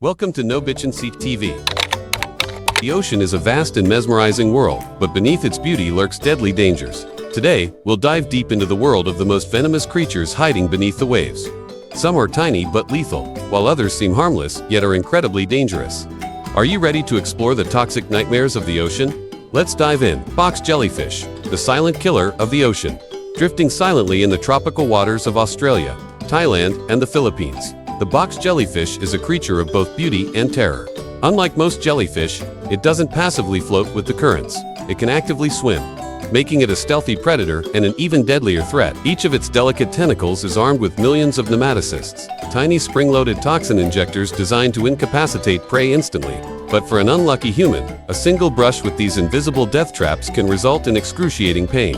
Welcome to No Bitchin' Seat TV. The ocean is a vast and mesmerizing world, but beneath its beauty lurks deadly dangers. Today, we'll dive deep into the world of the most venomous creatures hiding beneath the waves. Some are tiny but lethal, while others seem harmless yet are incredibly dangerous. Are you ready to explore the toxic nightmares of the ocean? Let's dive in. Box jellyfish, the silent killer of the ocean. Drifting silently in the tropical waters of Australia, Thailand, and the Philippines. The box jellyfish is a creature of both beauty and terror. Unlike most jellyfish, it doesn't passively float with the currents. It can actively swim, making it a stealthy predator and an even deadlier threat. Each of its delicate tentacles is armed with millions of nematocysts, tiny spring-loaded toxin injectors designed to incapacitate prey instantly. But for an unlucky human, a single brush with these invisible death traps can result in excruciating pain,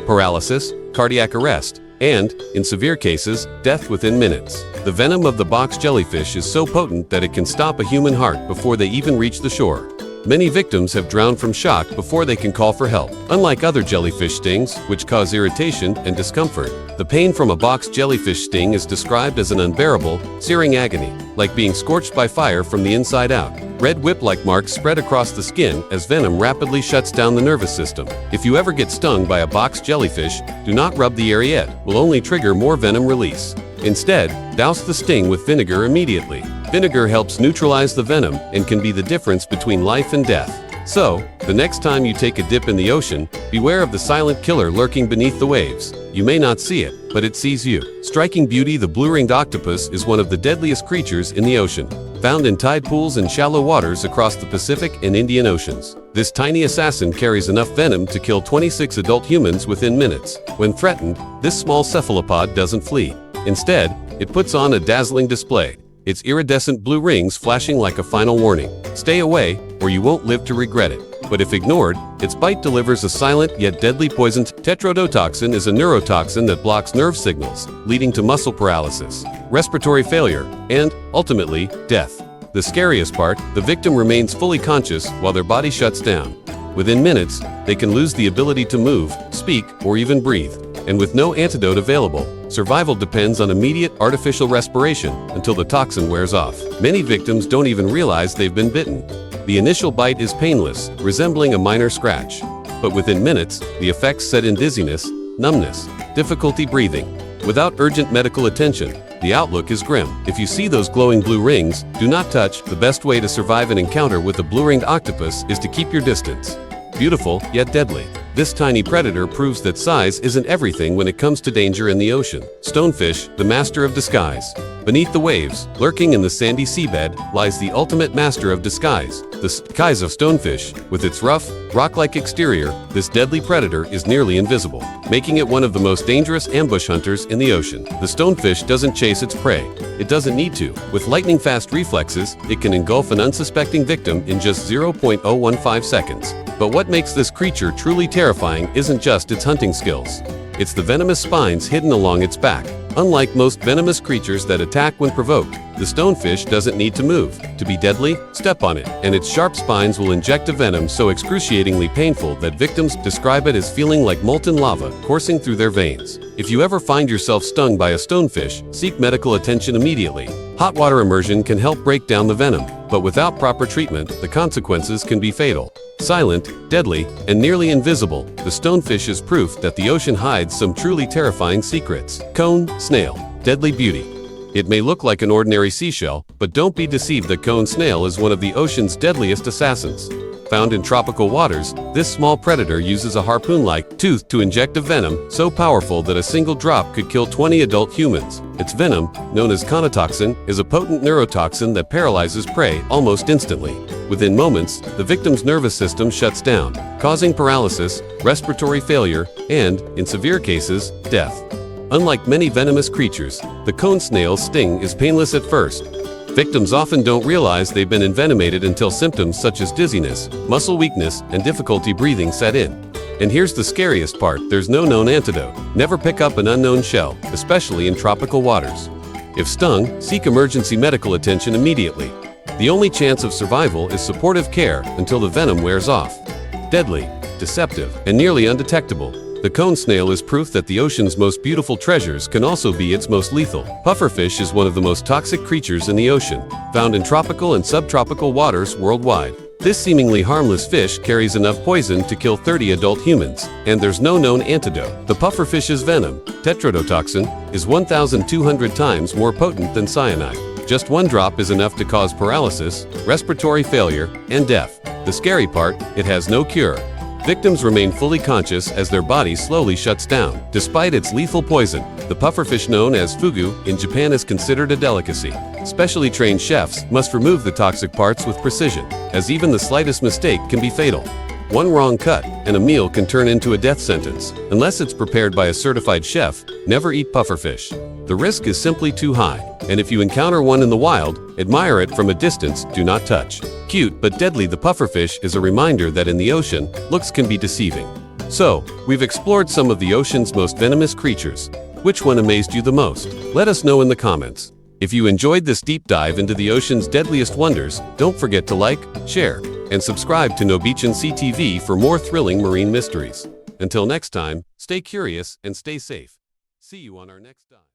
paralysis, cardiac arrest, and, in severe cases, death within minutes. The venom of the box jellyfish is so potent that it can stop a human heart before they even reach the shore. Many victims have drowned from shock before they can call for help. Unlike other jellyfish stings, which cause irritation and discomfort, the pain from a box jellyfish sting is described as an unbearable, searing agony, like being scorched by fire from the inside out. Red whip-like marks spread across the skin as venom rapidly shuts down the nervous system. If you ever get stung by a box jellyfish, do not rub the area. It will only trigger more venom release. Instead, douse the sting with vinegar immediately. Vinegar helps neutralize the venom and can be the difference between life and death. So, the next time you take a dip in the ocean, beware of the silent killer lurking beneath the waves. You may not see it, but it sees you. Striking beauty, the blue-ringed octopus is one of the deadliest creatures in the ocean. Found in tide pools and shallow waters across the Pacific and Indian Oceans. This tiny assassin carries enough venom to kill 26 adult humans within minutes. When threatened, this small cephalopod doesn't flee. Instead, it puts on a dazzling display, its iridescent blue rings flashing like a final warning. Stay away, or you won't live to regret it. But if ignored, its bite delivers a silent yet deadly poison. Tetrodotoxin is a neurotoxin that blocks nerve signals, leading to muscle paralysis, respiratory failure, and, ultimately, death. The scariest part, the victim remains fully conscious while their body shuts down. Within minutes, they can lose the ability to move, speak, or even breathe. And with no antidote available, survival depends on immediate artificial respiration until the toxin wears off. Many victims don't even realize they've been bitten. The initial bite is painless, resembling a minor scratch. But within minutes, the effects set in dizziness, numbness, difficulty breathing. Without urgent medical attention, the outlook is grim. If you see those glowing blue rings, do not touch. The best way to survive an encounter with a blue-ringed octopus is to keep your distance. Beautiful, yet deadly. This tiny predator proves that size isn't everything when it comes to danger in the ocean. Stonefish, the master of disguise. Beneath the waves, lurking in the sandy seabed, lies the ultimate master of disguise. The disguise of stonefish. With its rough, rock-like exterior, this deadly predator is nearly invisible, making it one of the most dangerous ambush hunters in the ocean. The stonefish doesn't chase its prey. It doesn't need to. With lightning-fast reflexes, it can engulf an unsuspecting victim in just 0.015 seconds. But what makes this creature truly terrifying isn't just its hunting skills. It's the venomous spines hidden along its back. Unlike most venomous creatures that attack when provoked, the stonefish doesn't need to move. To be deadly, step on it, and its sharp spines will inject a venom so excruciatingly painful that victims describe it as feeling like molten lava coursing through their veins. If you ever find yourself stung by a stonefish, seek medical attention immediately. Hot water immersion can help break down the venom, but without proper treatment, the consequences can be fatal. Silent, deadly, and nearly invisible, the stonefish is proof that the ocean hides some truly terrifying secrets. Cone snail. Deadly beauty. It may look like an ordinary seashell, but don't be deceived that cone snail is one of the ocean's deadliest assassins. Found in tropical waters, this small predator uses a harpoon-like tooth to inject a venom so powerful that a single drop could kill 20 adult humans. Its venom, known as conotoxin, is a potent neurotoxin that paralyzes prey almost instantly. Within moments, the victim's nervous system shuts down, causing paralysis, respiratory failure, and, in severe cases, death. Unlike many venomous creatures, the cone snail's sting is painless at first. Victims often don't realize they've been envenomated until symptoms such as dizziness, muscle weakness, and difficulty breathing set in. And here's the scariest part, there's no known antidote. Never pick up an unknown shell, especially in tropical waters. If stung, seek emergency medical attention immediately. The only chance of survival is supportive care until the venom wears off. Deadly, deceptive, and nearly undetectable, The cone snail is proof that the ocean's most beautiful treasures can also be its most lethal. Pufferfish is one of the most toxic creatures in the ocean, found in tropical and subtropical waters worldwide. This seemingly harmless fish carries enough poison to kill 30 adult humans, and there's no known antidote. The pufferfish's venom, tetrodotoxin, is 1,200 times more potent than cyanide. Just one drop is enough to cause paralysis, respiratory failure, and death. The scary part, it has no cure. Victims remain fully conscious as their body slowly shuts down. Despite its lethal poison, the pufferfish known as fugu in Japan is considered a delicacy. Specially trained chefs must remove the toxic parts with precision, as even the slightest mistake can be fatal. One wrong cut, and a meal can turn into a death sentence. Unless it's prepared by a certified chef, never eat pufferfish. The risk is simply too high, and if you encounter one in the wild, admire it from a distance, do not touch. Cute but deadly, the pufferfish is a reminder that in the ocean, looks can be deceiving. So, we've explored some of the ocean's most venomous creatures. Which one amazed you the most? Let us know in the comments. If you enjoyed this deep dive into the ocean's deadliest wonders, don't forget to like, share, and subscribe to Nobichan CTV for more thrilling marine mysteries. Until next time, stay curious and stay safe. See you on our next dive.